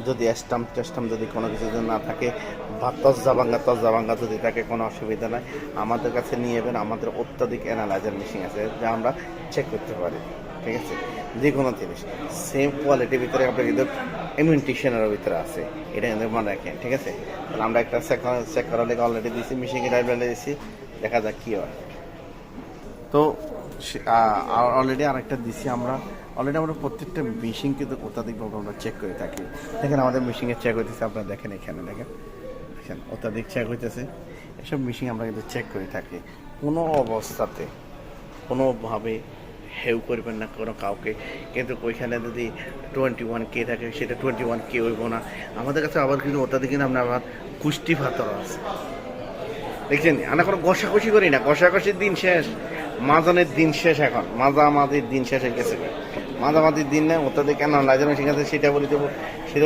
যদি স্টাম্প টেস্টাম্প যদি কোনো কিছু যদি না থাকে বা তজ্জা ভাঙ্গা যদি থাকে কোনো অসুবিধা নাই, আমাদের কাছে নিয়ে যাবেন। আমাদের অত্যাধিক অ্যানালাইজার মেশিন আছে যা আমরা চেক করতে পারি, ঠিক আছে, যে কোনো জিনিস সেম কোয়ালিটির ভিতরে আপনার কিন্তু ইমিউনিটেশনের ভিতরে আছে, এটা কিন্তু মনে রাখেন, ঠিক আছে। তাহলে আমরা একটা চেক করার লেগে অলরেডি দিয়েছি, মেশিনকে ড্রাইভারে দিয়েছি, দেখা যাক কী হয়। তো অলরেডি আরেকটা দিছি আমরা, অলরেডি আমরা প্রত্যেকটা মেশিন কিন্তু অত্যাধিকভাবে আমরা চেক করে থাকি। দেখেন আমাদের মেশিনে চেক হইতেছে, আপনারা দেখেন এখানে দেখেন দেখেন অত্যাধিক চেক হইতেছে। এসব মেশিন আমরা কিন্তু চেক করে থাকি। কোনো অবস্থাতে কোনোভাবে হেউ করবেন না কোনো কাউকে, কিন্তু ওইখানে যদি 21K থাকে সেটা 21K হইব না। আমাদের কাছে আবার কিন্তু অত্যাধিক কিন্তু আমরা আবার কুষ্টি ভাতর আছে, দেখছেন। আমরা কোনো ঘষাঘষি করি না, ঘষাঘষির দিন শেষ, মাজানের দিন শেষ, এখন মাজামাজির দিন শেষ হয়ে গেছে। মাঝামাঝির দিন নেই অত্যাধিক কেন লাইজার মেশিন আছে সেটা বলে দেবো, সেটা